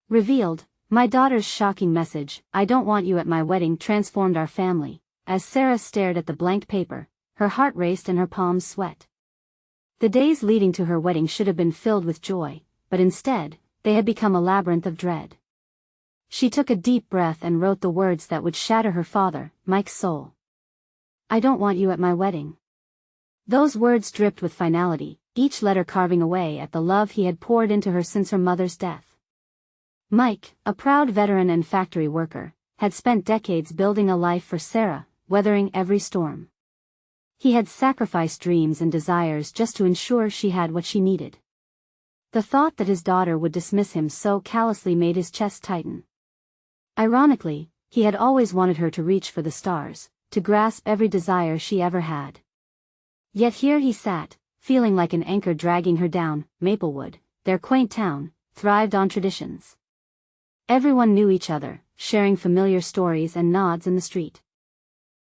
Revealed, my daughter's shocking message, "I don't want you at my wedding," transformed our family. As Sarah stared at the blank paper, her heart raced and her palms sweat. The days leading to her wedding should have been filled with joy, but instead, they had become a labyrinth of dread. She took a deep breath and wrote the words that would shatter her father, Mike's soul. "I don't want you at my wedding." Those words dripped with finality, each letter carving away at the love he had poured into her since her mother's death. Mike, a proud veteran and factory worker, had spent decades building a life for Sarah, weathering every storm. He had sacrificed dreams and desires just to ensure she had what she needed. The thought that his daughter would dismiss him so callously made his chest tighten. Ironically, he had always wanted her to reach for the stars, to grasp every desire she ever had. Yet here he sat, feeling like an anchor dragging her down. Maplewood, their quaint town, thrived on traditions. Everyone knew each other, sharing familiar stories and nods in the street.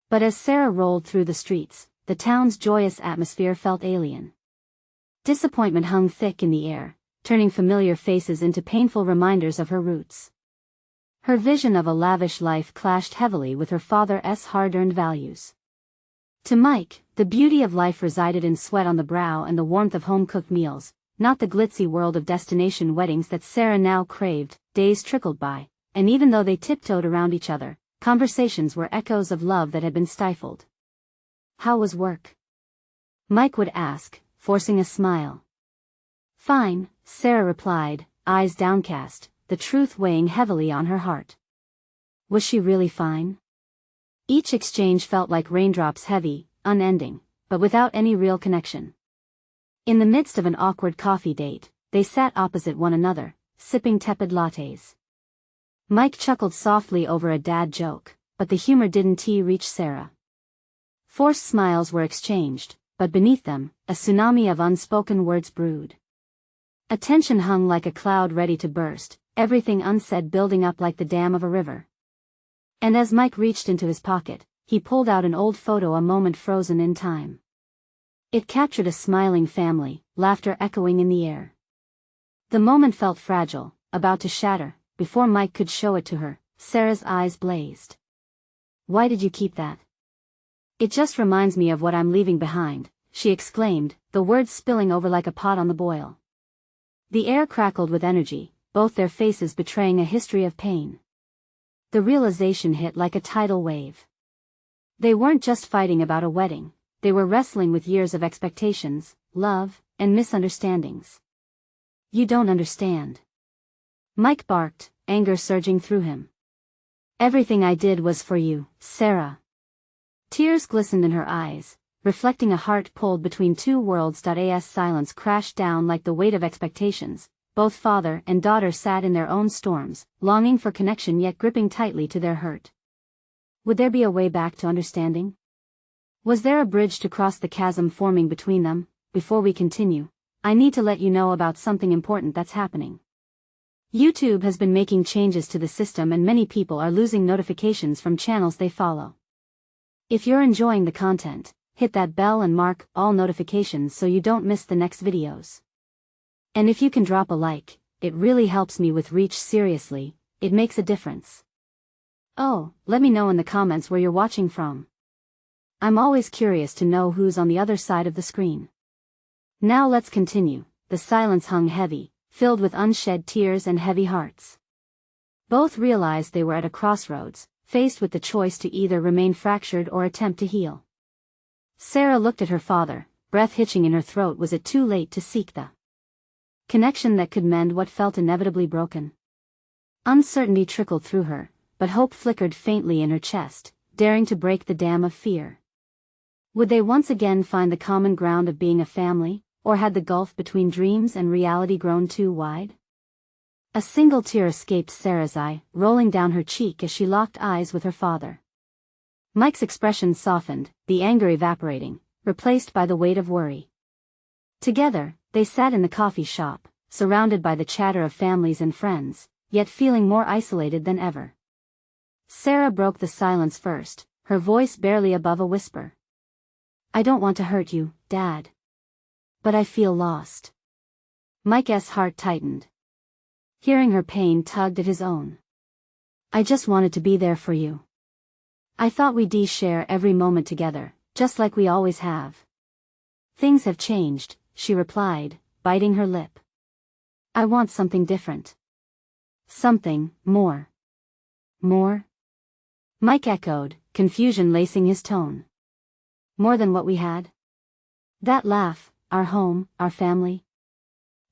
But as Sarah rolled through the streets, the town's joyous atmosphere felt alien. Disappointment hung thick in the air, turning familiar faces into painful reminders of her roots. Her vision of a lavish life clashed heavily with her father's hard-earned values. To Mike, the beauty of life resided in sweat on the brow and the warmth of home-cooked meals, not the glitzy world of destination weddings that Sarah now craved. Days trickled by, and even though they tiptoed around each other, conversations were echoes of love that had been stifled. "How was work?" Mike would ask, forcing a smile. "Fine," Sarah replied, eyes downcast, the truth weighing heavily on her heart. Was she really fine? Each exchange felt like raindrops, heavy, unending, but without any real connection. In the midst of an awkward coffee date, they sat opposite one another, sipping tepid lattes. Mike chuckled softly over a dad joke, but the humor didn't reach Sarah. Forced smiles were exchanged, but beneath them, a tsunami of unspoken words brewed. A tension hung like a cloud ready to burst, everything unsaid building up like the dam of a river. And as Mike reached into his pocket, he pulled out an old photo, a moment frozen in time. It captured a smiling family, laughter echoing in the air. The moment felt fragile, about to shatter. Before Mike could show it to her, Sarah's eyes blazed. "Why did you keep that?" "It just reminds me of what I'm leaving behind," she exclaimed, the words spilling over like a pot on the boil. The air crackled with energy, both their faces betraying a history of pain. The realization hit like a tidal wave. They weren't just fighting about a wedding, they were wrestling with years of expectations, love, and misunderstandings. "You don't understand." Mike barked, anger surging through him. "Everything I did was for you, Sarah." Tears glistened in her eyes, reflecting a heart pulled between two worlds. As silence crashed down like the weight of expectations, both father and daughter sat in their own storms, longing for connection yet gripping tightly to their hurt. Would there be a way back to understanding? Was there a bridge to cross the chasm forming between them? Before we continue, I need to let you know about something important that's happening. YouTube has been making changes to the system and many people are losing notifications from channels they follow. If you're enjoying the content, hit that bell and mark all notifications so you don't miss the next videos. And if you can drop a like, it really helps me with reach. Seriously, it makes a difference. Oh, let me know in the comments where you're watching from. I'm always curious to know who's on the other side of the screen. Now let's continue. The silence hung heavy, filled with unshed tears and heavy hearts. Both realized they were at a crossroads, faced with the choice to either remain fractured or attempt to heal. Sarah looked at her father, breath hitching in her throat. Was it too late to seek the connection that could mend what felt inevitably broken? Uncertainty trickled through her, but hope flickered faintly in her chest, daring to break the dam of fear. Would they once again find the common ground of being a family, or had the gulf between dreams and reality grown too wide? A single tear escaped Sarah's eye, rolling down her cheek as she locked eyes with her father. Mike's expression softened, the anger evaporating, replaced by the weight of worry. Together, they sat in the coffee shop, surrounded by the chatter of families and friends, yet feeling more isolated than ever. Sarah broke the silence first, her voice barely above a whisper. "I don't want to hurt you, Dad. But I feel lost." Mike's heart tightened. hearing her pain tugged at his own. I just wanted to be there for you. I thought we'd share every moment together, just like we always have. Things have changed, she replied, biting her lip. I want something different. Something more. More? Mike echoed, confusion lacing his tone. More than what we had? That laugh, our home, our family?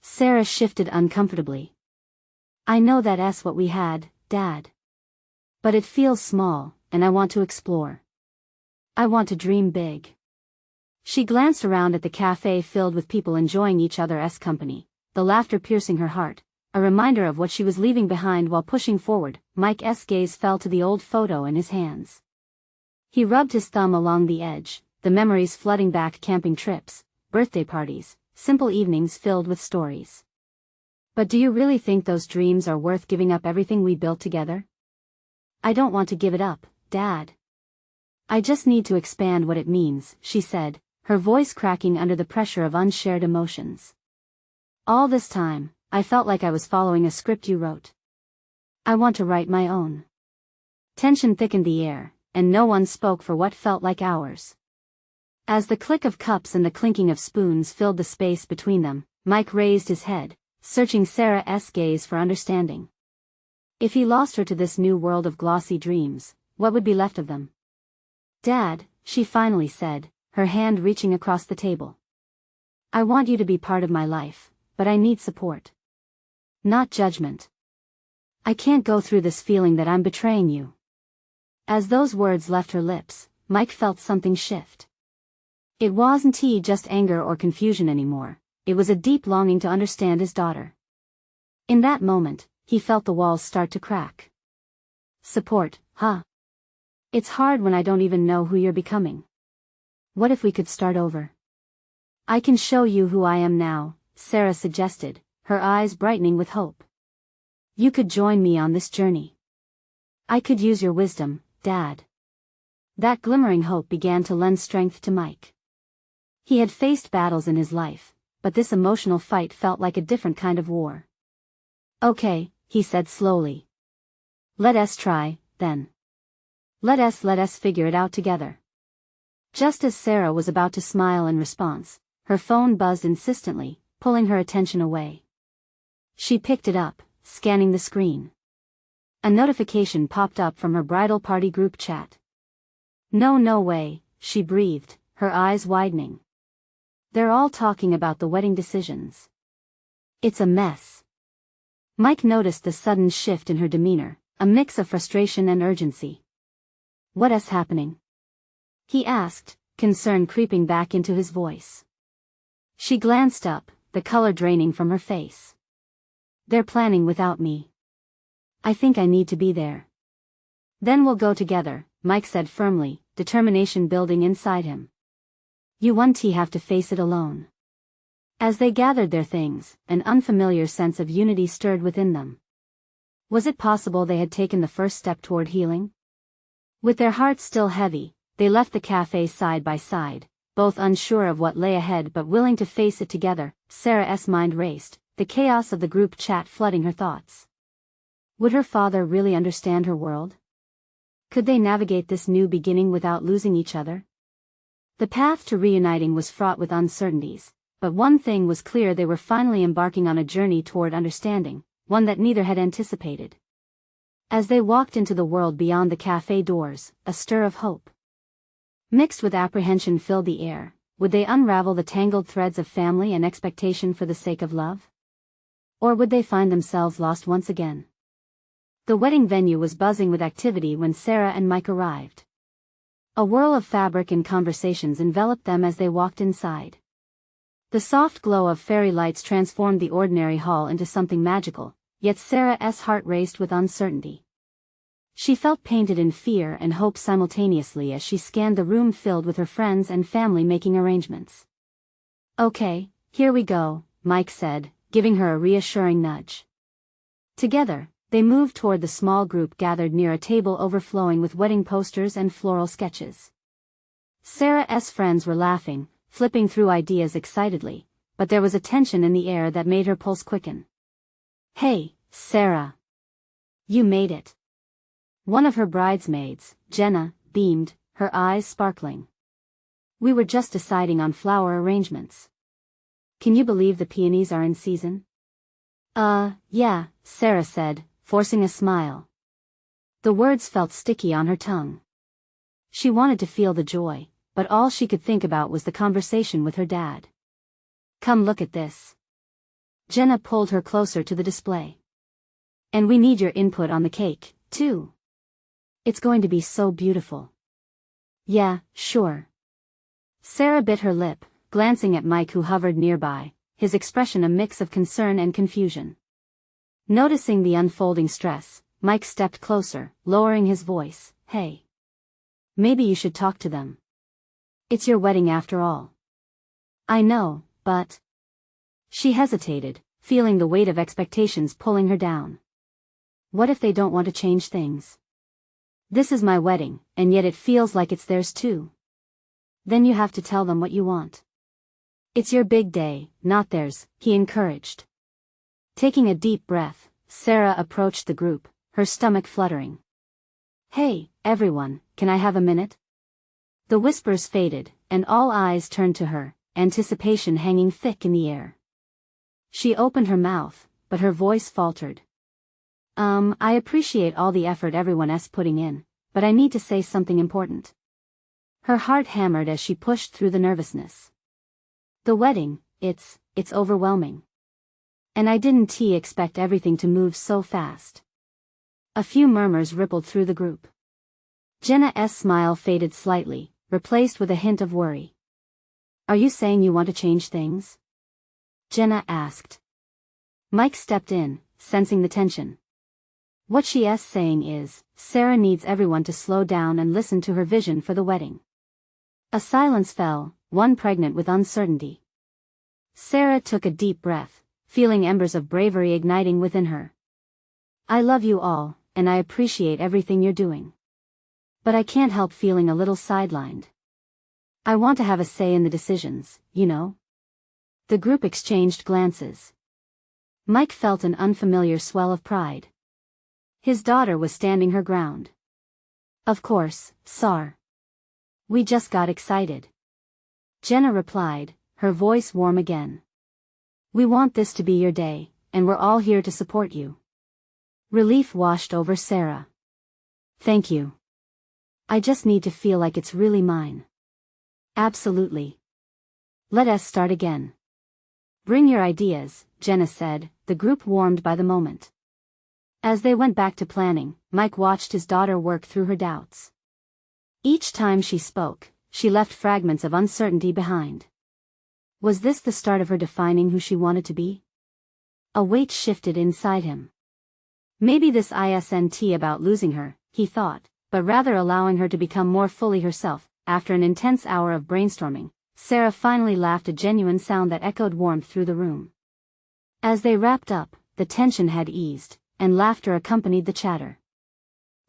Sarah shifted uncomfortably. I know that's what we had, Dad. But it feels small, and I want to explore. I want to dream big. She glanced around at the cafe filled with people enjoying each other's company, the laughter piercing her heart, a reminder of what she was leaving behind while pushing forward. Mike's gaze fell to the old photo in his hands. He rubbed his thumb along the edge, the memories flooding back: camping trips, birthday parties, simple evenings filled with stories. But do you really think those dreams are worth giving up everything we built together? I don't want to give it up, Dad. I just need to expand what it means, she said, her voice cracking under the pressure of unshared emotions. All this time, I felt like I was following a script you wrote. I want to write my own. Tension thickened the air, and no one spoke for what felt like hours. As the click of cups and the clinking of spoons filled the space between them, Mike raised his head, searching Sarah's gaze for understanding. If he lost her to this new world of glossy dreams, what would be left of them? Dad, she finally said, her hand reaching across the table. I want you to be part of my life, but I need support. Not judgment. I can't go through this feeling that I'm betraying you. As those words left her lips, Mike felt something shift. It wasn't just anger or confusion anymore, it was a deep longing to understand his daughter. In that moment, he felt the walls start to crack. Support, huh? It's hard when I don't even know who you're becoming. What if we could start over? I can show you who I am now, Sarah suggested, her eyes brightening with hope. You could join me on this journey. I could use your wisdom, Dad. That glimmering hope began to lend strength to Mike. He had faced battles in his life, but this emotional fight felt like a different kind of war. Okay, he said slowly. Let us try, then. Let us figure it out together. Just as Sarah was about to smile in response, her phone buzzed insistently, pulling her attention away. She picked it up, scanning the screen. A notification popped up from her bridal party group chat. No way, she breathed, her eyes widening. They're all talking about the wedding decisions. It's a mess. Mike noticed the sudden shift in her demeanor, a mix of frustration and urgency. What's happening? He asked, concern creeping back into his voice. She glanced up, the color draining from her face. They're planning without me. I think I need to be there. Then we'll go together, Mike said firmly, determination building inside him. You won't have to face it alone. As they gathered their things, an unfamiliar sense of unity stirred within them. Was it possible they had taken the first step toward healing? With their hearts still heavy, they left the cafe side by side, both unsure of what lay ahead but willing to face it together. Sarah's mind raced, the chaos of the group chat flooding her thoughts. Would her father really understand her world? Could they navigate this new beginning without losing each other? The path to reuniting was fraught with uncertainties, but one thing was clear: they were finally embarking on a journey toward understanding, one that neither had anticipated. As they walked into the world beyond the cafe doors, a stir of hope, mixed with apprehension, filled the air. Would they unravel the tangled threads of family and expectation for the sake of love? Or would they find themselves lost once again? The wedding venue was buzzing with activity when Sarah and Mike arrived. A whirl of fabric and conversations enveloped them as they walked inside. The soft glow of fairy lights transformed the ordinary hall into something magical, yet Sarah's heart raced with uncertainty. She felt painted in fear and hope simultaneously as she scanned the room filled with her friends and family making arrangements. Okay, here we go, Mike said, giving her a reassuring nudge. Together, they moved toward the small group gathered near a table overflowing with wedding posters and floral sketches. Sarah's friends were laughing, flipping through ideas excitedly, but there was a tension in the air that made her pulse quicken. Hey, Sarah. You made it. One of her bridesmaids, Jenna, beamed, her eyes sparkling. We were just deciding on flower arrangements. Can you believe the peonies are in season? Yeah, Sarah said, forcing a smile. The words felt sticky on her tongue. She wanted to feel the joy, but all she could think about was the conversation with her dad. Come look at this. Jenna pulled her closer to the display. And we need your input on the cake, too. It's going to be so beautiful. Yeah, sure. Sarah bit her lip, glancing at Mike who hovered nearby, his expression a mix of concern and confusion. Noticing the unfolding stress, Mike stepped closer, lowering his voice. Hey. Maybe you should talk to them. It's your wedding after all. I know, but... She hesitated, feeling the weight of expectations pulling her down. What if they don't want to change things? This is my wedding, and yet it feels like it's theirs too. Then you have to tell them what you want. It's your big day, not theirs, he encouraged. Taking a deep breath, Sarah approached the group, her stomach fluttering. Hey, everyone, can I have a minute? The whispers faded, and all eyes turned to her, anticipation hanging thick in the air. She opened her mouth, but her voice faltered. I appreciate all the effort everyone's putting in, but I need to say something important. Her heart hammered as she pushed through the nervousness. The wedding, it's overwhelming. And I didn't expect everything to move so fast. A few murmurs rippled through the group. Jenna's smile faded slightly, replaced with a hint of worry. Are you saying you want to change things? Jenna asked. Mike stepped in, sensing the tension. What she's saying is, Sarah needs everyone to slow down and listen to her vision for the wedding. A silence fell, one pregnant with uncertainty. Sarah took a deep breath, feeling embers of bravery igniting within her. I love you all, and I appreciate everything you're doing. But I can't help feeling a little sidelined. I want to have a say in the decisions, you know? The group exchanged glances. Mike felt an unfamiliar swell of pride. His daughter was standing her ground. Of course, Sar. We just got excited. Jenna replied, her voice warm again. We want this to be your day, and we're all here to support you. Relief washed over Sarah. Thank you. I just need to feel like it's really mine. Absolutely. Let us start again. Bring your ideas, Jenna said, the group warmed by the moment. As they went back to planning, Mike watched his daughter work through her doubts. Each time she spoke, she left fragments of uncertainty behind. Was this the start of her defining who she wanted to be? A weight shifted inside him. Maybe this isn't about losing her, he thought, but rather allowing her to become more fully herself. After an intense hour of brainstorming, Sarah finally laughed, a genuine sound that echoed warmth through the room. As they wrapped up, the tension had eased, and laughter accompanied the chatter.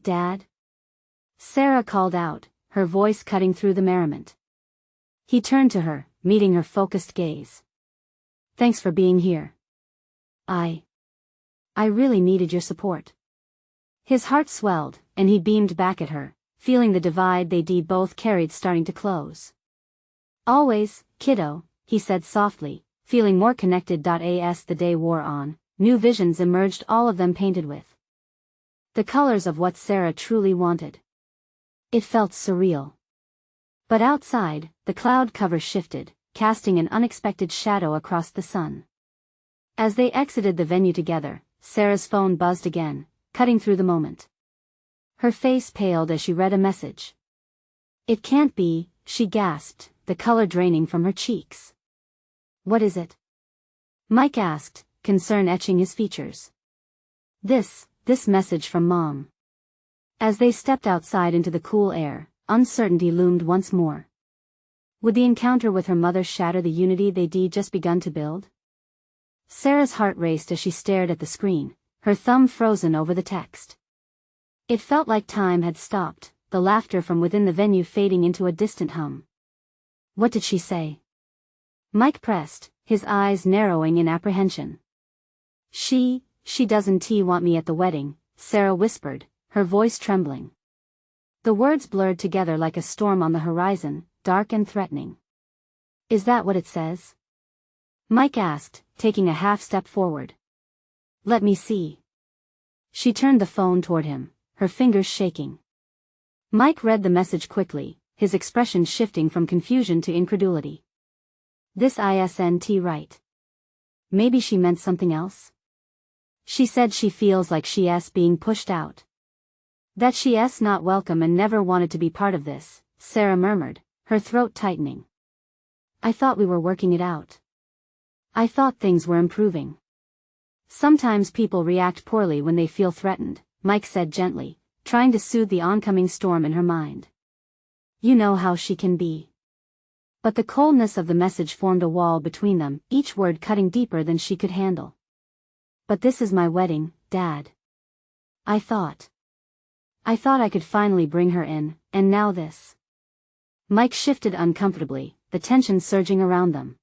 Dad? Sarah called out, her voice cutting through the merriment. He turned to her, meeting her focused gaze. Thanks for being here. I really needed your support. His heart swelled, and he beamed back at her, feeling the divide they both carried starting to close. Always, kiddo, he said softly, feeling more connected. As the day wore on, new visions emerged, all of them painted with the colors of what Sarah truly wanted. It felt surreal. But outside, the cloud cover shifted, casting an unexpected shadow across the sun. As they exited the venue together, Sarah's phone buzzed again, cutting through the moment. Her face paled as she read a message. It can't be, she gasped, the color draining from her cheeks. What is it? Mike asked, concern etching his features. This message from Mom. As they stepped outside into the cool air, uncertainty loomed once more. Would the encounter with her mother shatter the unity they'd just begun to build? Sarah's heart raced as she stared at the screen, her thumb frozen over the text. It felt like time had stopped, the laughter from within the venue fading into a distant hum. What did she say? Mike pressed, his eyes narrowing in apprehension. She she doesn't want me at the wedding, Sarah whispered, her voice trembling. The words blurred together like a storm on the horizon, dark and threatening. Is that what it says? Mike asked, taking a half step forward. Let me see. She turned the phone toward him, her fingers shaking. Mike read the message quickly, his expression shifting from confusion to incredulity. This isn't right. Maybe she meant something else? She said she feels like she's being pushed out. That she's not welcome and never wanted to be part of this, Sarah murmured, her throat tightening. I thought we were working it out. I thought things were improving. Sometimes people react poorly when they feel threatened, Mike said gently, trying to soothe the oncoming storm in her mind. You know how she can be. But the coldness of the message formed a wall between them, each word cutting deeper than she could handle. But this is my wedding, Dad. I thought I could finally bring her in, and now this. Mike shifted uncomfortably, the tension surging around them.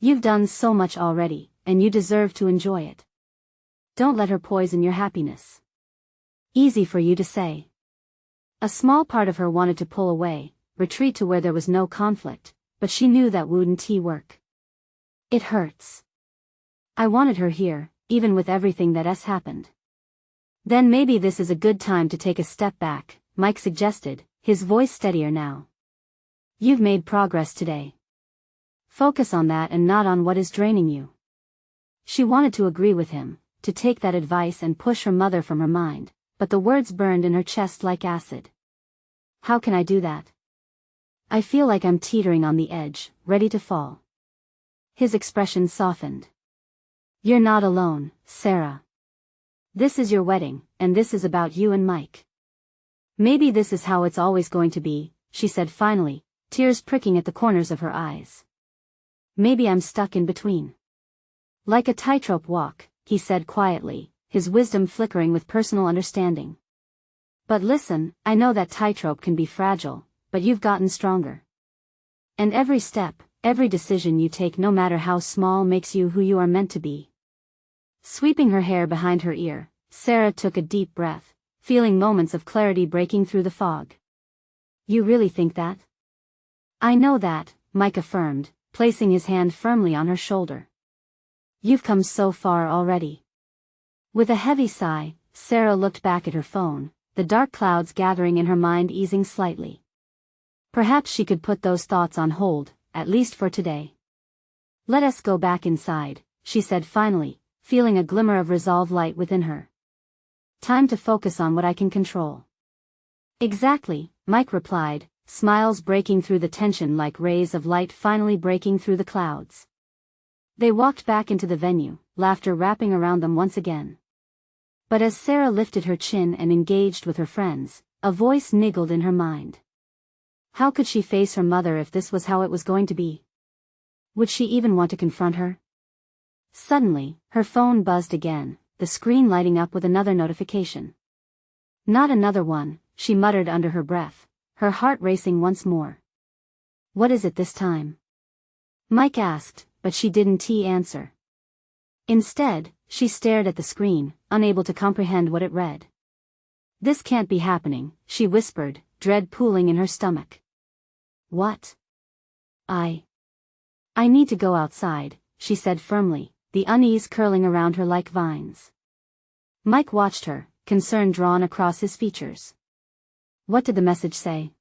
You've done so much already, and you deserve to enjoy it. Don't let her poison your happiness. Easy for you to say. A small part of her wanted to pull away, retreat to where there was no conflict, but she knew that wouldn't work. It hurts. I wanted her here, even with everything that's happened. Then maybe this is a good time to take a step back, Mike suggested, his voice steadier now. You've made progress today. Focus on that and not on what is draining you. She wanted to agree with him, to take that advice and push her mother from her mind, but the words burned in her chest like acid. How can I do that? I feel like I'm teetering on the edge, ready to fall. His expression softened. You're not alone, Sarah. This is your wedding, and this is about you and Mike. Maybe this is how it's always going to be, she said finally, tears pricking at the corners of her eyes. Maybe I'm stuck in between. Like a tightrope walk, he said quietly, his wisdom flickering with personal understanding. But listen, I know that tightrope can be fragile, but you've gotten stronger. And every step, every decision you take no matter how small makes you who you are meant to be. Sweeping her hair behind her ear, Sarah took a deep breath, feeling moments of clarity breaking through the fog. You really think that? I know that, Mike affirmed, placing his hand firmly on her shoulder. You've come so far already. With a heavy sigh, Sarah looked back at her phone, the dark clouds gathering in her mind easing slightly. Perhaps she could put those thoughts on hold, at least for today. Let us go back inside, she said finally, feeling a glimmer of resolve light within her. Time to focus on what I can control. Exactly, Mike replied, smiles breaking through the tension like rays of light finally breaking through the clouds. They walked back into the venue, laughter wrapping around them once again. But as Sarah lifted her chin and engaged with her friends, a voice niggled in her mind. How could she face her mother if this was how it was going to be? Would she even want to confront her? Suddenly, her phone buzzed again, the screen lighting up with another notification. Not another one, she muttered under her breath, her heart racing once more. What is it this time? Mike asked, but she didn't answer. Instead, she stared at the screen, unable to comprehend what it read. This can't be happening, she whispered, dread pooling in her stomach. What? I need to go outside, she said firmly, the unease curling around her like vines. Mike watched her, concern drawn across his features. What did the message say?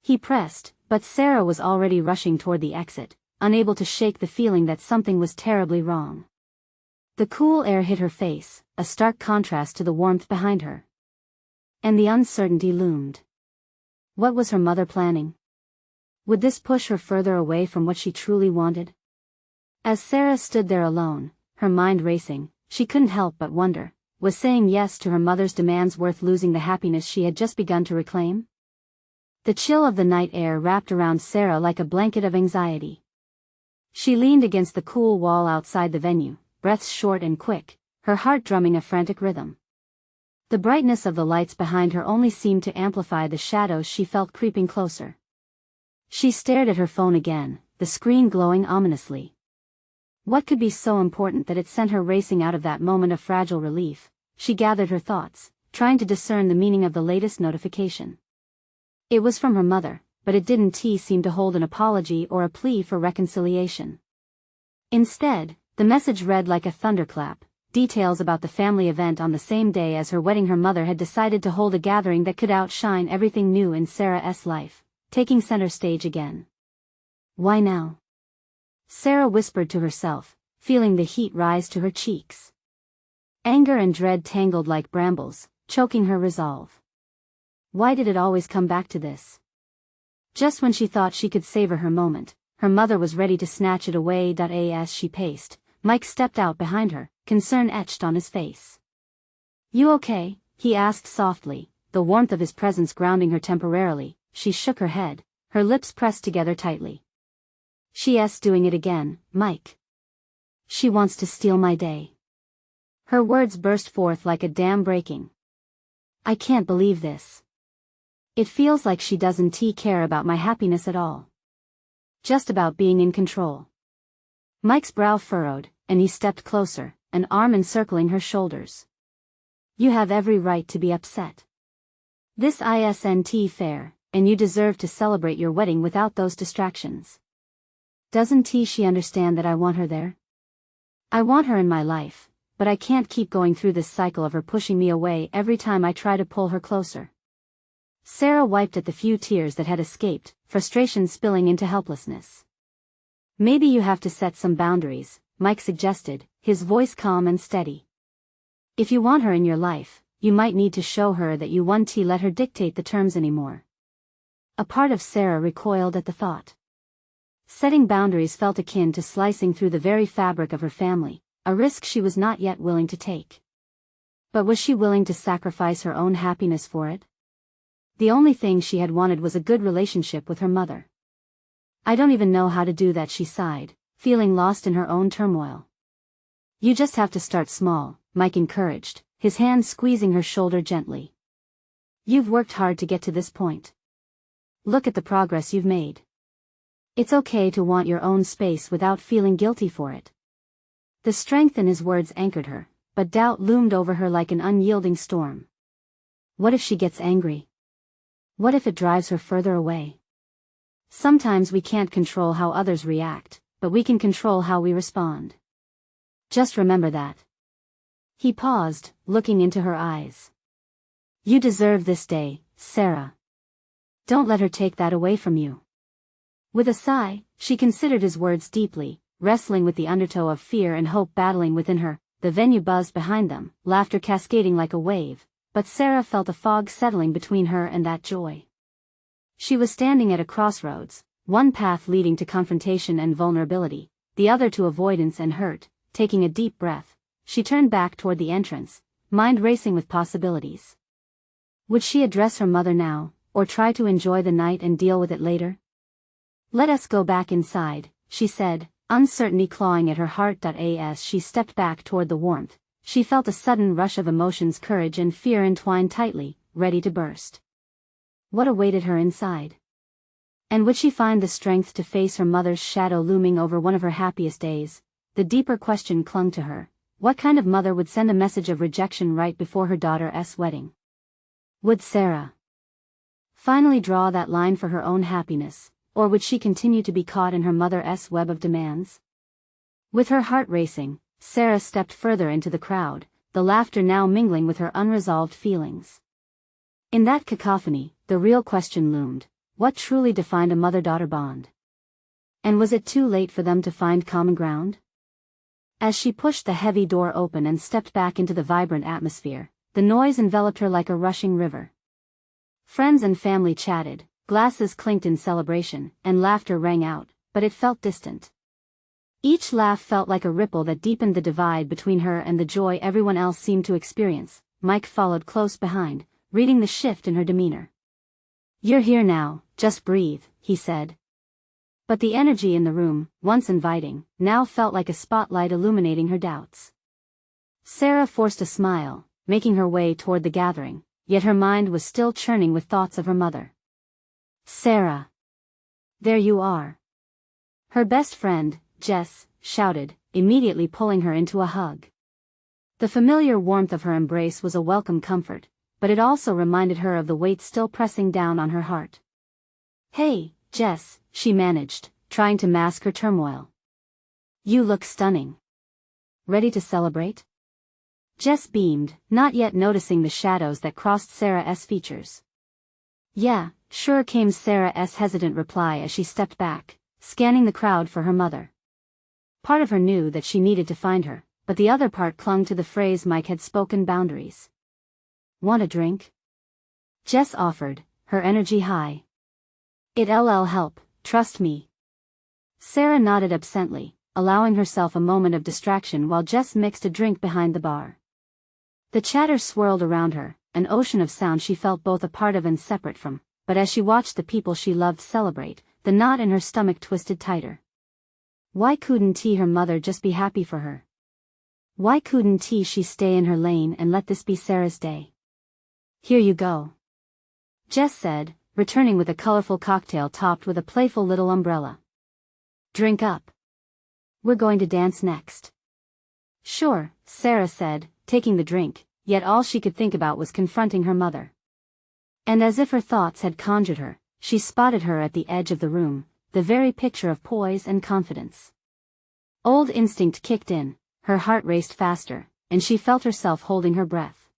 He pressed, but Sarah was already rushing toward the exit, unable to shake the feeling that something was terribly wrong. The cool air hit her face, a stark contrast to the warmth behind her. And the uncertainty loomed. What was her mother planning? Would this push her further away from what she truly wanted? As Sarah stood there alone, her mind racing, she couldn't help but wonder, was saying yes to her mother's demands worth losing the happiness she had just begun to reclaim? The chill of the night air wrapped around Sarah like a blanket of anxiety. She leaned against the cool wall outside the venue, breaths short and quick, her heart drumming a frantic rhythm. The brightness of the lights behind her only seemed to amplify the shadows she felt creeping closer. She stared at her phone again, the screen glowing ominously. What could be so important that it sent her racing out of that moment of fragile relief? She gathered her thoughts, trying to discern the meaning of the latest notification. It was from her mother, but it didn't seem to hold an apology or a plea for reconciliation. Instead, the message read like a thunderclap, details about the family event on the same day as her wedding. Her mother had decided to hold a gathering that could outshine everything new in Sarah's life, taking center stage again. Why now? Sarah whispered to herself, feeling the heat rise to her cheeks. Anger and dread tangled like brambles, choking her resolve. Why did it always come back to this? Just when she thought she could savor her moment, her mother was ready to snatch it away. As she paced, Mike stepped out behind her, concern etched on his face. "You okay?" he asked softly, the warmth of his presence grounding her temporarily. She shook her head, her lips pressed together tightly. "She's doing it again, Mike. She wants to steal my day." Her words burst forth like a dam breaking. "I can't believe this. It feels like she doesn't care about my happiness at all. Just about being in control." Mike's brow furrowed, and he stepped closer, an arm encircling her shoulders. "You have every right to be upset. This isn't fair, and you deserve to celebrate your wedding without those distractions. Doesn't she understand that I want her there? I want her in my life, but I can't keep going through this cycle of her pushing me away every time I try to pull her closer." Sarah wiped at the few tears that had escaped, frustration spilling into helplessness. "Maybe you have to set some boundaries," Mike suggested, his voice calm and steady. "If you want her in your life, you might need to show her that you won't let her dictate the terms anymore." A part of Sarah recoiled at the thought. Setting boundaries felt akin to slicing through the very fabric of her family, a risk she was not yet willing to take. But was she willing to sacrifice her own happiness for it? The only thing she had wanted was a good relationship with her mother. "I don't even know how to do that," she sighed, feeling lost in her own turmoil. "You just have to start small," Mike encouraged, his hand squeezing her shoulder gently. "You've worked hard to get to this point. Look at the progress you've made. It's okay to want your own space without feeling guilty for it." The strength in his words anchored her, but doubt loomed over her like an unyielding storm. What if she gets angry? What if it drives her further away? Sometimes we can't control how others react, but we can control how we respond. Just remember that. He paused, looking into her eyes. "You deserve this day, Sarah. Don't let her take that away from you." With a sigh, she considered his words deeply, wrestling with the undertow of fear and hope battling within her. The venue buzzed behind them, laughter cascading like a wave, but Sarah felt a fog settling between her and that joy. She was standing at a crossroads, one path leading to confrontation and vulnerability, the other to avoidance and hurt. Taking a deep breath, she turned back toward the entrance, mind racing with possibilities. Would she address her mother now, or try to enjoy the night and deal with it later? "Let us go back inside," she said, uncertainty clawing at her heart. As she stepped back toward the warmth, she felt a sudden rush of emotions, courage and fear entwined tightly, ready to burst. What awaited her inside? And would she find the strength to face her mother's shadow looming over one of her happiest days? The deeper question clung to her. What kind of mother would send a message of rejection right before her daughter's wedding? Would Sarah finally draw that line for her own happiness, or would she continue to be caught in her mother's web of demands? With her heart racing, Sarah stepped further into the crowd, the laughter now mingling with her unresolved feelings. In that cacophony, the real question loomed: what truly defined a mother-daughter bond? And was it too late for them to find common ground? As she pushed the heavy door open and stepped back into the vibrant atmosphere, the noise enveloped her like a rushing river. Friends and family chatted, glasses clinked in celebration, and laughter rang out, but it felt distant. Each laugh felt like a ripple that deepened the divide between her and the joy everyone else seemed to experience. Mike followed close behind, reading the shift in her demeanor. "You're here now, just breathe," he said. But the energy in the room, once inviting, now felt like a spotlight illuminating her doubts. Sarah forced a smile, making her way toward the gathering, yet her mind was still churning with thoughts of her mother. "Sarah! There you are!" Her best friend, Jess, shouted, immediately pulling her into a hug. The familiar warmth of her embrace was a welcome comfort, but it also reminded her of the weight still pressing down on her heart. "Hey, Jess," she managed, trying to mask her turmoil. "You look stunning. Ready to celebrate?" Jess beamed, not yet noticing the shadows that crossed Sarah's features. "Yeah, sure," came Sarah's hesitant reply as she stepped back, scanning the crowd for her mother. Part of her knew that she needed to find her, but the other part clung to the phrase Mike had spoken: boundaries. "Want a drink?" Jess offered, her energy high. "It'll help, trust me." Sarah nodded absently, allowing herself a moment of distraction while Jess mixed a drink behind the bar. The chatter swirled around her, an ocean of sound she felt both a part of and separate from, but as she watched the people she loved celebrate, the knot in her stomach twisted tighter. Why couldn't her mother just be happy for her? Why couldn't she stay in her lane and let this be Sarah's day? "Here you go," Jess said, returning with a colorful cocktail topped with a playful little umbrella. "Drink up. We're going to dance next." "Sure," Sarah said, taking the drink, yet all she could think about was confronting her mother. And as if her thoughts had conjured her, she spotted her at the edge of the room, the very picture of poise and confidence. Old instinct kicked in, her heart raced faster, and she felt herself holding her breath.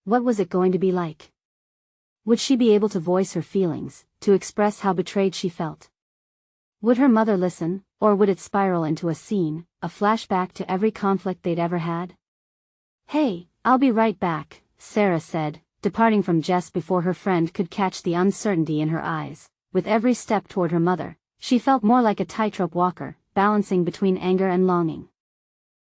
What was it going to be like? Would she be able to voice her feelings, to express how betrayed she felt? Would her mother listen, or would it spiral into a scene, a flashback to every conflict they'd ever had? "Hey, I'll be right back," Sarah said, departing from Jess before her friend could catch the uncertainty in her eyes. With every step toward her mother, she felt more like a tightrope walker, balancing between anger and longing.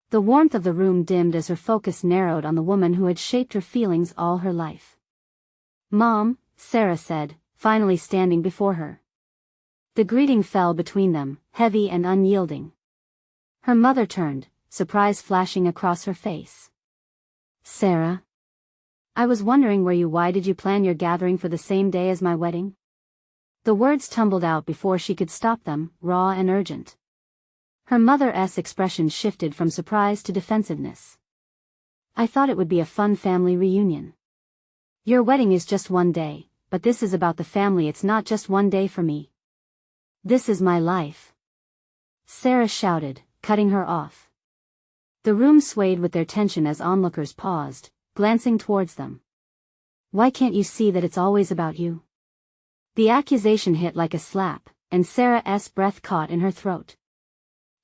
The warmth of the room dimmed as her focus narrowed on the woman who had shaped her feelings all her life. "Mom," Sarah said, finally standing before her. The greeting fell between them, heavy and unyielding. Her mother turned, surprise flashing across her face. "Sarah? I was wondering why did you plan your gathering for the same day as my wedding?" The words tumbled out before she could stop them, raw and urgent. Her mother's expression shifted from surprise to defensiveness. "I thought it would be a fun family reunion. Your wedding is just one day, but this is about the family. It's not just one day for me. This is my life," Sarah shouted, cutting her off. The room swayed with their tension as onlookers paused, glancing towards them. "Why can't you see that it's always about you?" The accusation hit like a slap, and Sarah's breath caught in her throat.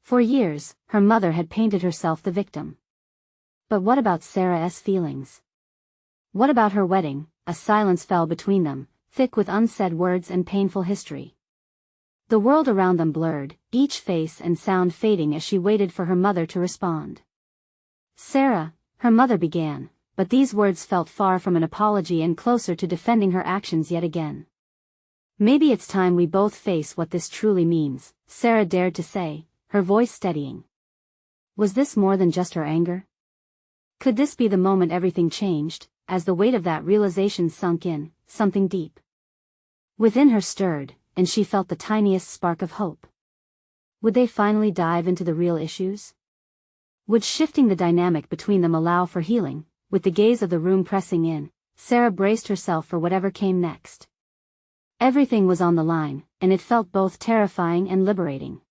For years, her mother had painted herself the victim. But what about Sarah's feelings? What about her wedding? A silence fell between them, thick with unsaid words and painful history. The world around them blurred, each face and sound fading as she waited for her mother to respond. "Sarah," her mother began, but these words felt far from an apology and closer to defending her actions yet again. "Maybe it's time we both face what this truly means," Sarah dared to say, her voice steadying. Was this more than just her anger? Could this be the moment everything changed, as the weight of that realization sunk in, something deep within her stirred, and she felt the tiniest spark of hope? Would they finally dive into the real issues? Would shifting the dynamic between them allow for healing? With the gaze of the room pressing in, Sarah braced herself for whatever came next. Everything was on the line, and it felt both terrifying and liberating.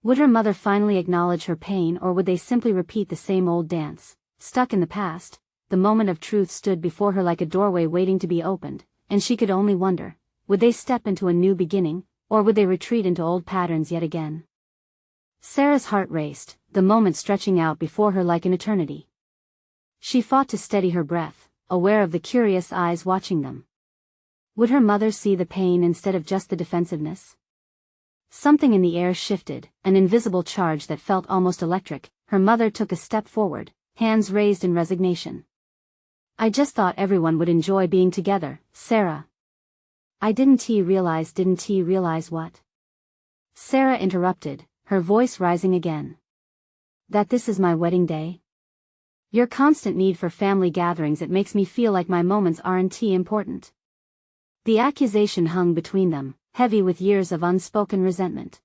Would her mother finally acknowledge her pain, or would they simply repeat the same old dance? Stuck in the past, the moment of truth stood before her like a doorway waiting to be opened, and she could only wonder, would they step into a new beginning, or would they retreat into old patterns yet again? Sarah's heart raced, the moment stretching out before her like an eternity. She fought to steady her breath, aware of the curious eyes watching them. Would her mother see the pain instead of just the defensiveness? Something in the air shifted, an invisible charge that felt almost electric. Her mother took a step forward, hands raised in resignation. "I just thought everyone would enjoy being together, Sarah." Didn't realize what?" Sarah interrupted, her voice rising again. "That this is my wedding day? Your constant need for family gatherings, it makes me feel like my moments aren't important." The accusation hung between them, heavy with years of unspoken resentment.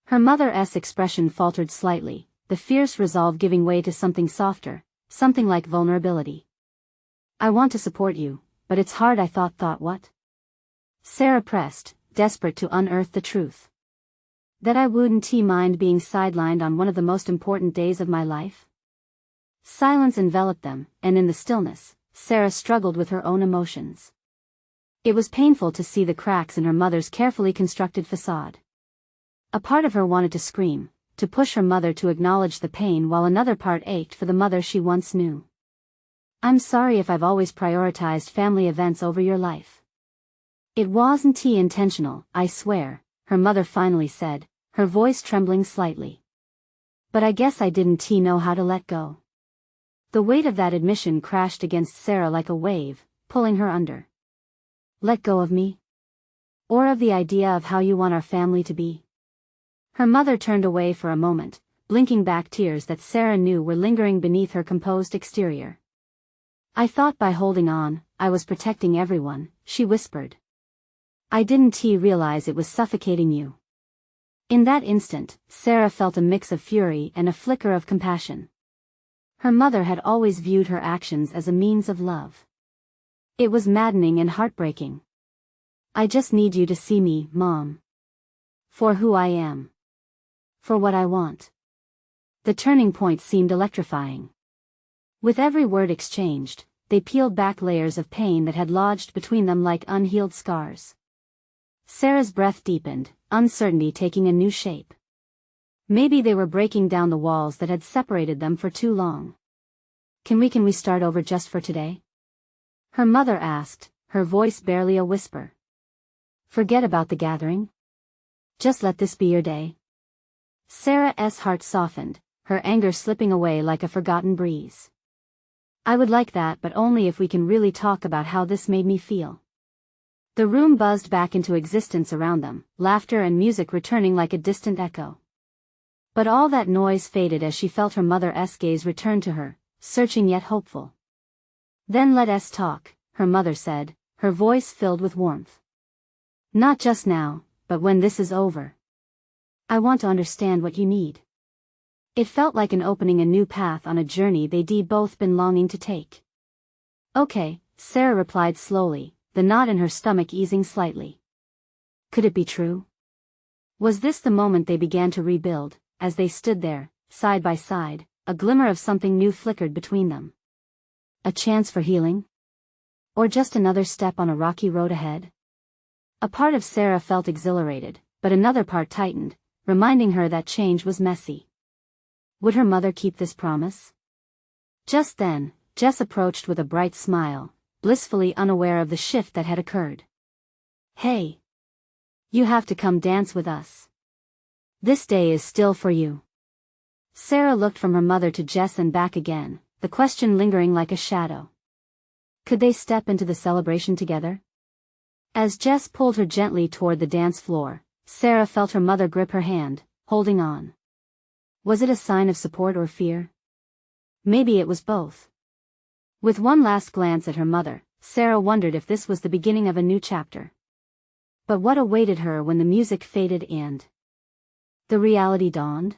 Her mother's expression faltered slightly, the fierce resolve giving way to something softer, something like vulnerability. I want to support you, but it's hard. I thought what? Sarah pressed, desperate to unearth the truth. That I wouldn't mind being sidelined on one of the most important days of my life? Silence enveloped them, and in the stillness, Sarah struggled with her own emotions. It was painful to see the cracks in her mother's carefully constructed facade. A part of her wanted to scream, to push her mother to acknowledge the pain, while another part ached for the mother she once knew. I'm sorry if I've always prioritized family events over your life. It wasn't intentional, I swear, her mother finally said, her voice trembling slightly. But I guess I didn't know how to let go. The weight of that admission crashed against Sarah like a wave, pulling her under. Let go of me? Or of the idea of how you want our family to be? Her mother turned away for a moment, blinking back tears that Sarah knew were lingering beneath her composed exterior. I thought by holding on, I was protecting everyone, she whispered. I didn't realize it was suffocating you. In that instant, Sarah felt a mix of fury and a flicker of compassion. Her mother had always viewed her actions as a means of love. It was maddening and heartbreaking. I just need you to see me, Mom. For who I am. For what I want. The turning point seemed electrifying. With every word exchanged, they peeled back layers of pain that had lodged between them like unhealed scars. Sarah's breath deepened, uncertainty taking a new shape. Maybe they were breaking down the walls that had separated them for too long. Can we start over just for today? Her mother asked, her voice barely a whisper. Forget about the gathering? Just let this be your day. Sarah's heart softened, her anger slipping away like a forgotten breeze. I would like that, but only if we can really talk about how this made me feel. The room buzzed back into existence around them, laughter and music returning like a distant echo. But all that noise faded as she felt her mother's gaze return to her, searching yet hopeful. Then let us talk, her mother said, her voice filled with warmth. Not just now, but when this is over. I want to understand what you need. It felt like an opening a new path on a journey they'd both been longing to take. Okay, Sarah replied slowly, the knot in her stomach easing slightly. Could it be true? Was this the moment they began to rebuild? As they stood there, side by side, a glimmer of something new flickered between them. A chance for healing? Or just another step on a rocky road ahead? A part of Sarah felt exhilarated, but another part tightened, reminding her that change was messy. Would her mother keep this promise? Just then, Jess approached with a bright smile, blissfully unaware of the shift that had occurred. Hey! You have to come dance with us. This day is still for you. Sarah looked from her mother to Jess and back again, the question lingering like a shadow. Could they step into the celebration together? As Jess pulled her gently toward the dance floor, Sarah felt her mother grip her hand, holding on. Was it a sign of support or fear? Maybe it was both. With one last glance at her mother, Sarah wondered if this was the beginning of a new chapter. But what awaited her when the music faded and the reality dawned?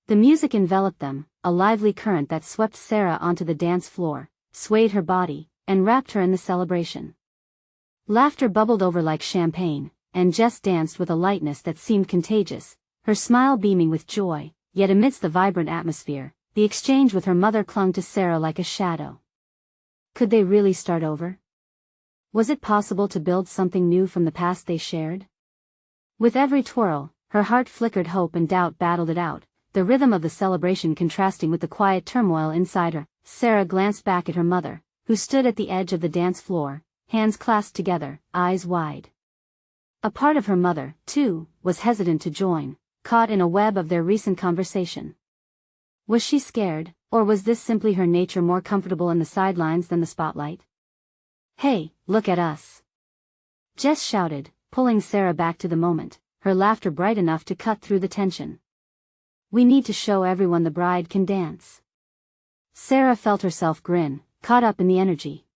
The music enveloped them, a lively current that swept Sarah onto the dance floor, swayed her body, and wrapped her in the celebration. Laughter bubbled over like champagne, and Jess danced with a lightness that seemed contagious, her smile beaming with joy, yet amidst the vibrant atmosphere, the exchange with her mother clung to Sarah like a shadow. Could they really start over? Was it possible to build something new from the past they shared? With every twirl, her heart flickered, hope and doubt battled it out, the rhythm of the celebration contrasting with the quiet turmoil inside her. Sarah glanced back at her mother, who stood at the edge of the dance floor, hands clasped together, eyes wide. A part of her mother, too, was hesitant to join, caught in a web of their recent conversation. Was she scared, or was this simply her nature more comfortable in the sidelines than the spotlight? Hey, look at us! Jess shouted, pulling Sarah back to the moment, her laughter bright enough to cut through the tension. We need to show everyone the bride can dance. Sarah felt herself grin, caught up in the energy.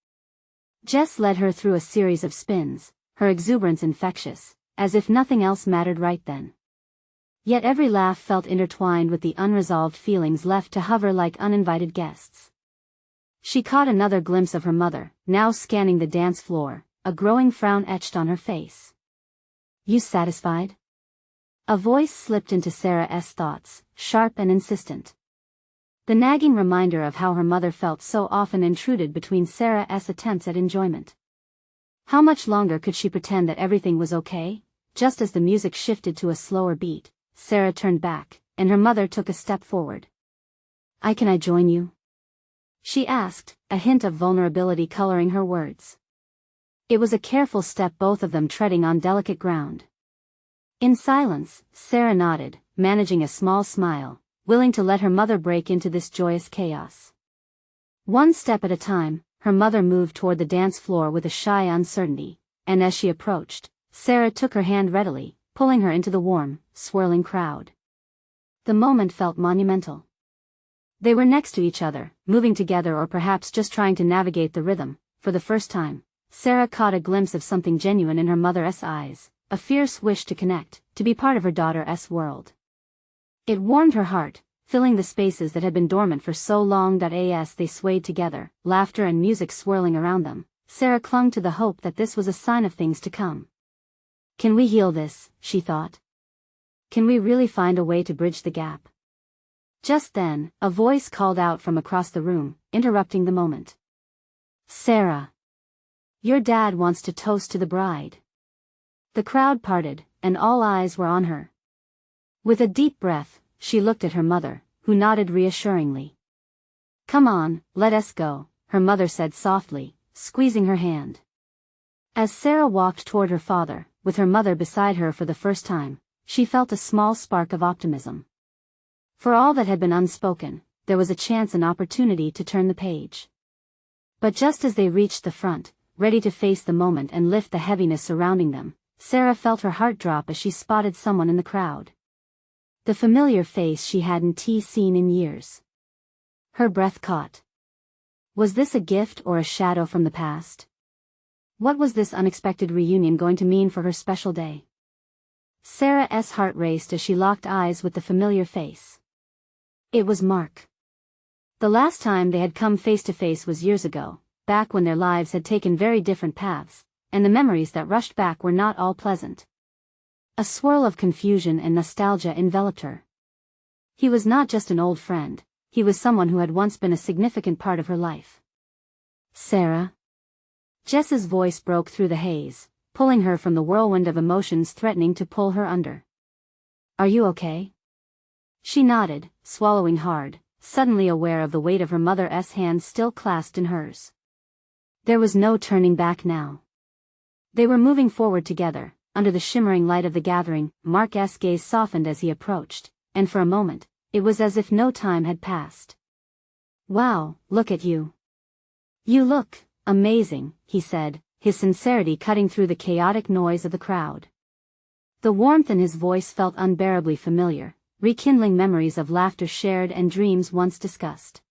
Jess led her through a series of spins, her exuberance infectious, as if nothing else mattered right then. Yet every laugh felt intertwined with the unresolved feelings left to hover like uninvited guests. She caught another glimpse of her mother, now scanning the dance floor, a growing frown etched on her face. "You satisfied?" A voice slipped into Sarah's thoughts, sharp and insistent. The nagging reminder of how her mother felt so often intruded between Sarah's attempts at enjoyment. How much longer could she pretend that everything was okay? Just as the music shifted to a slower beat, Sarah turned back, and her mother took a step forward. Can I join you?" she asked, a hint of vulnerability coloring her words. It was a careful step, both of them treading on delicate ground. In silence, Sarah nodded, managing a small smile, willing to let her mother break into this joyous chaos. One step at a time, her mother moved toward the dance floor with a shy uncertainty, and as she approached, Sarah took her hand readily, pulling her into the warm, swirling crowd. The moment felt monumental. They were next to each other, moving together or perhaps just trying to navigate the rhythm. For the first time, Sarah caught a glimpse of something genuine in her mother's eyes, a fierce wish to connect, to be part of her daughter's world. It warmed her heart, filling the spaces that had been dormant for so long. As they swayed together, laughter and music swirling around them, Sarah clung to the hope that this was a sign of things to come. "Can we heal this?" she thought. "Can we really find a way to bridge the gap?" Just then, a voice called out from across the room, interrupting the moment. "Sarah! Your dad wants to toast to the bride." The crowd parted, and all eyes were on her. With a deep breath, she looked at her mother, who nodded reassuringly. "Come on, let us go," her mother said softly, squeezing her hand. As Sarah walked toward her father, with her mother beside her for the first time, she felt a small spark of optimism. For all that had been unspoken, there was a chance, an opportunity to turn the page. But just as they reached the front, ready to face the moment and lift the heaviness surrounding them, Sarah felt her heart drop as she spotted someone in the crowd. The familiar face she hadn't seen in years. Her breath caught. Was this a gift or a shadow from the past? What was this unexpected reunion going to mean for her special day? Sarah's heart raced as she locked eyes with the familiar face. It was Mark. The last time they had come face to face was years ago, back when their lives had taken very different paths, and the memories that rushed back were not all pleasant. A swirl of confusion and nostalgia enveloped her. He was not just an old friend, he was someone who had once been a significant part of her life. "Sarah?" Jess's voice broke through the haze, pulling her from the whirlwind of emotions threatening to pull her under. "Are you okay?" She nodded, swallowing hard, suddenly aware of the weight of her mother's hand still clasped in hers. There was no turning back now. They were moving forward together, under the shimmering light of the gathering. Mark's gaze softened as he approached, and for a moment, it was as if no time had passed. "Wow, look at you. You look amazing," he said, his sincerity cutting through the chaotic noise of the crowd. The warmth in his voice felt unbearably familiar, rekindling memories of laughter shared and dreams once discussed.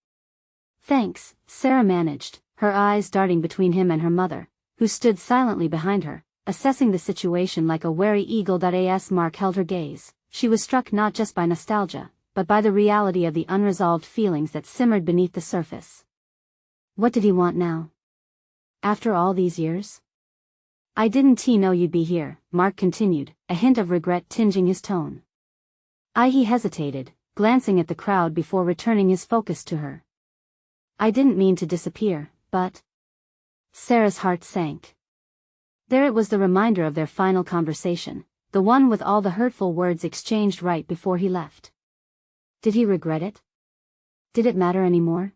"Thanks," Sarah managed, her eyes darting between him and her mother, who stood silently behind her, assessing the situation like a wary eagle. As Mark held her gaze, she was struck not just by nostalgia, but by the reality of the unresolved feelings that simmered beneath the surface. What did he want now? After all these years? "I didn't know you'd be here," Mark continued, a hint of regret tinging his tone. He hesitated, glancing at the crowd before returning his focus to her. "I didn't mean to disappear, but..." Sarah's heart sank. There it was, the reminder of their final conversation, the one with all the hurtful words exchanged right before he left. Did he regret it? Did it matter anymore?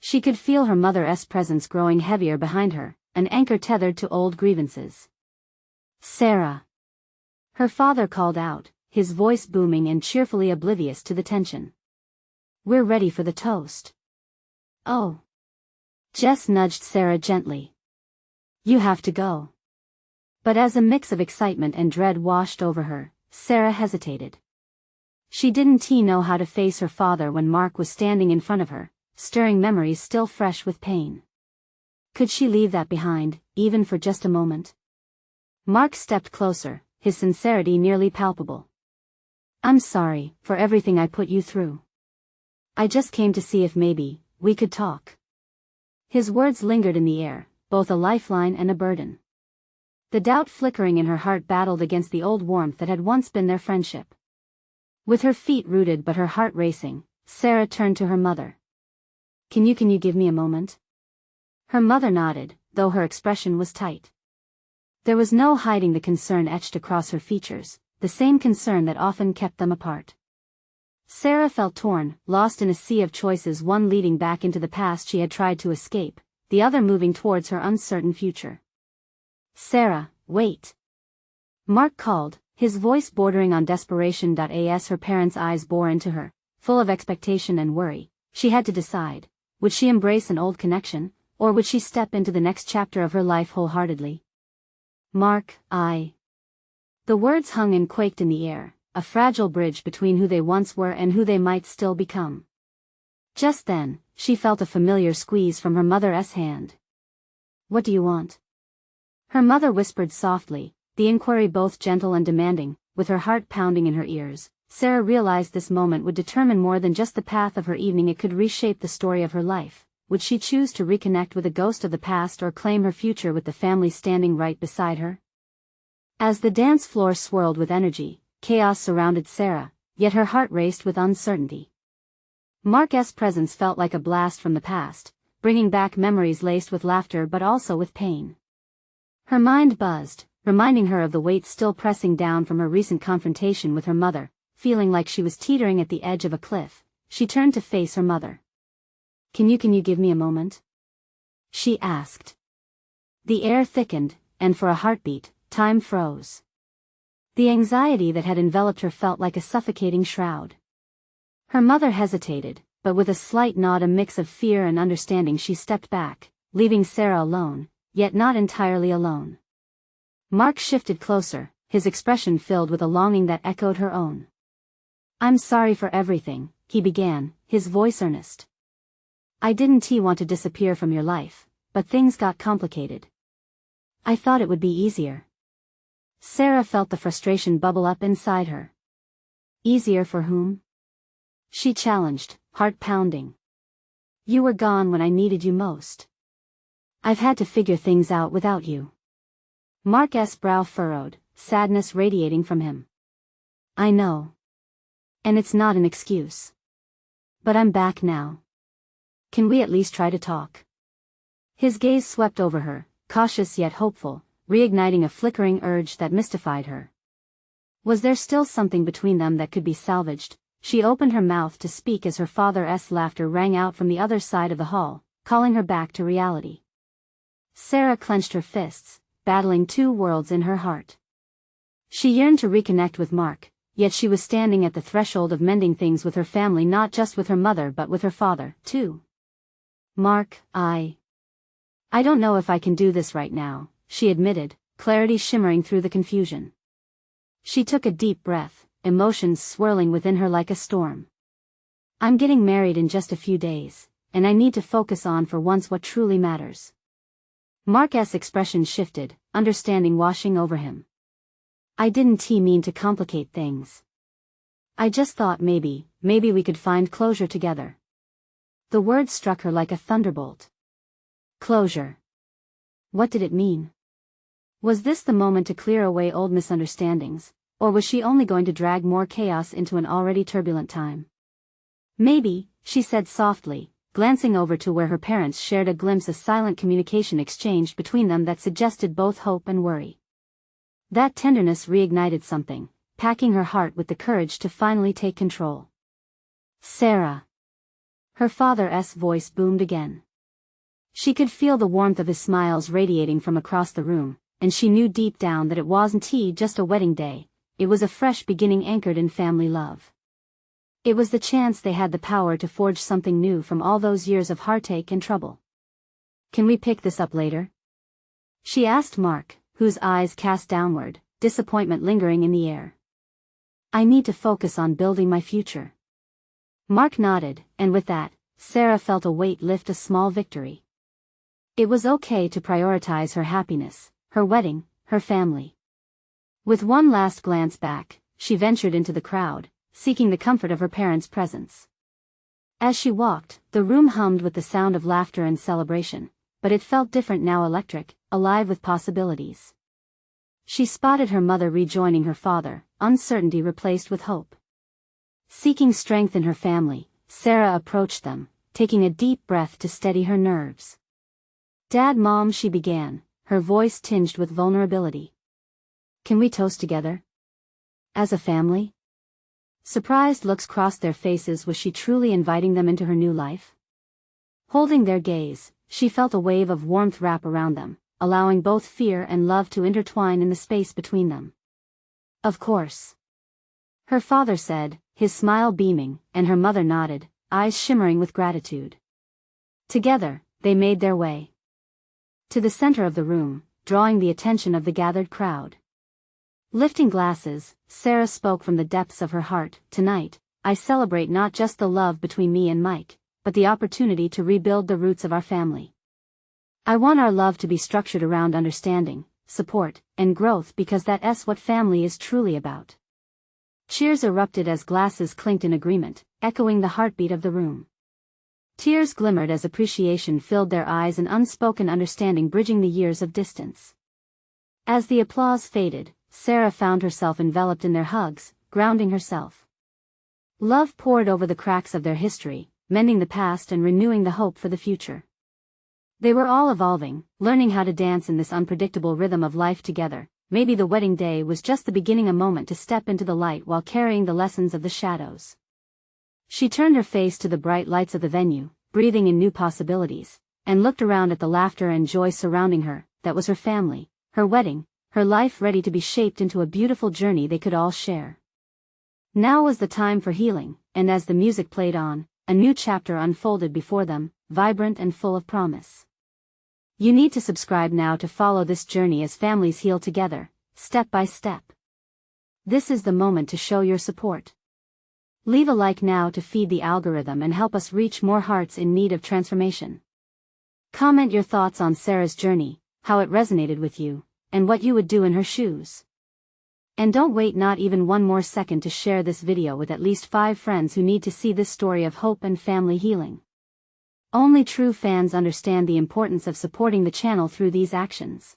She could feel her mother's presence growing heavier behind her, an anchor tethered to old grievances. "Sarah!" Her father called out, his voice booming and cheerfully oblivious to the tension. "We're ready for the toast." "Oh." Jess nudged Sarah gently. "You have to go." But as a mix of excitement and dread washed over her, Sarah hesitated. She didn't know how to face her father when Mark was standing in front of her, stirring memories still fresh with pain. Could she leave that behind, even for just a moment? Mark stepped closer, his sincerity nearly palpable. I'm sorry for everything I put you through. I just came to see if maybe we could talk. His words lingered in the air, both a lifeline and a burden. The doubt flickering in her heart battled against the old warmth that had once been their friendship. With her feet rooted but her heart racing, Sarah turned to her mother. Can you give me a moment? Her mother nodded, though her expression was tight. There was no hiding the concern etched across her features, the same concern that often kept them apart. Sarah felt torn, lost in a sea of choices, one leading back into the past she had tried to escape, the other moving towards her uncertain future. Sarah, wait. Mark called, his voice bordering on desperation. As her parents' eyes bore into her, full of expectation and worry, she had to decide, would she embrace an old connection, or would she step into the next chapter of her life wholeheartedly? Mark, I. The words hung and quaked in the air, a fragile bridge between who they once were and who they might still become. Just then, she felt a familiar squeeze from her mother's hand. What do you want? Her mother whispered softly, the inquiry both gentle and demanding. With her heart pounding in her ears, Sarah realized this moment would determine more than just the path of her evening. It could reshape the story of her life. Would she choose to reconnect with a ghost of the past or claim her future with the family standing right beside her? As the dance floor swirled with energy, chaos surrounded Sarah, yet her heart raced with uncertainty. Mark's presence felt like a blast from the past, bringing back memories laced with laughter but also with pain. Her mind buzzed, reminding her of the weight still pressing down from her recent confrontation with her mother. Feeling like she was teetering at the edge of a cliff, she turned to face her mother. Can you give me a moment? She asked. The air thickened, and for a heartbeat, time froze. The anxiety that had enveloped her felt like a suffocating shroud. Her mother hesitated, but with a slight nod, a mix of fear and understanding, she stepped back, leaving Sarah alone, yet not entirely alone. Mark shifted closer, his expression filled with a longing that echoed her own. I'm sorry for everything, he began, his voice earnest. I didn't want to disappear from your life, but things got complicated. I thought it would be easier. Sarah felt the frustration bubble up inside her. Easier for whom? She challenged, heart pounding. You were gone when I needed you most. I've had to figure things out without you. Mark's brow furrowed, sadness radiating from him. I know. And it's not an excuse. But I'm back now. Can we at least try to talk? His gaze swept over her, cautious yet hopeful, reigniting a flickering urge that mystified her. Was there still something between them that could be salvaged? She opened her mouth to speak as her father's laughter rang out from the other side of the hall, calling her back to reality. Sarah clenched her fists, battling two worlds in her heart. She yearned to reconnect with Mark, yet she was standing at the threshold of mending things with her family, not just with her mother but with her father, too. Mark, I don't know if I can do this right now, she admitted, clarity shimmering through the confusion. She took a deep breath, emotions swirling within her like a storm. I'm getting married in just a few days, and I need to focus on for once what truly matters. Mark's expression shifted, understanding washing over him. I didn't mean to complicate things. I just thought maybe we could find closure together. The word struck her like a thunderbolt. Closure. What did it mean? Was this the moment to clear away old misunderstandings, or was she only going to drag more chaos into an already turbulent time? Maybe, she said softly, glancing over to where her parents shared a glimpse of silent communication exchanged between them that suggested both hope and worry. That tenderness reignited something, packing her heart with the courage to finally take control. Sarah. Her father's voice boomed again. She could feel the warmth of his smiles radiating from across the room, and she knew deep down that it wasn't just a wedding day, it was a fresh beginning anchored in family love. It was the chance they had the power to forge something new from all those years of heartache and trouble. Can we pick this up later? She asked Mark, whose eyes cast downward, disappointment lingering in the air. I need to focus on building my future. Mark nodded, and with that, Sarah felt a weight lift, a small victory. It was okay to prioritize her happiness, her wedding, her family. With one last glance back, she ventured into the crowd, seeking the comfort of her parents' presence. As she walked, the room hummed with the sound of laughter and celebration, but it felt different now, electric, alive with possibilities. She spotted her mother rejoining her father, uncertainty replaced with hope. Seeking strength in her family, Sarah approached them, taking a deep breath to steady her nerves. "Dad, Mom," she began, her voice tinged with vulnerability. "Can we toast together? As a family?" Surprised looks crossed their faces. Was she truly inviting them into her new life? Holding their gaze, she felt a wave of warmth wrap around them, allowing both fear and love to intertwine in the space between them. "Of course," her father said, his smile beaming, and her mother nodded, eyes shimmering with gratitude. Together, they made their way to the center of the room, drawing the attention of the gathered crowd. Lifting glasses, Sarah spoke from the depths of her heart. "Tonight, I celebrate not just the love between me and Mike, but the opportunity to rebuild the roots of our family. I want our love to be structured around understanding, support, and growth, because that's what family is truly about." Cheers erupted as glasses clinked in agreement, echoing the heartbeat of the room. Tears glimmered as appreciation filled their eyes, and unspoken understanding bridging the years of distance. As the applause faded, Sarah found herself enveloped in their hugs, grounding herself. Love poured over the cracks of their history, mending the past and renewing the hope for the future. They were all evolving, learning how to dance in this unpredictable rhythm of life together. Maybe the wedding day was just the beginning, a moment to step into the light while carrying the lessons of the shadows. She turned her face to the bright lights of the venue, breathing in new possibilities, and looked around at the laughter and joy surrounding her. That was her family, her wedding, her life ready to be shaped into a beautiful journey they could all share. Now was the time for healing, and as the music played on, a new chapter unfolded before them, vibrant and full of promise. You need to subscribe now to follow this journey as families heal together, step by step. This is the moment to show your support. Leave a like now to feed the algorithm and help us reach more hearts in need of transformation. Comment your thoughts on Sarah's journey, how it resonated with you, and what you would do in her shoes. And don't wait not even one more second to share this video with at least 5 friends who need to see this story of hope and family healing. Only true fans understand the importance of supporting the channel through these actions.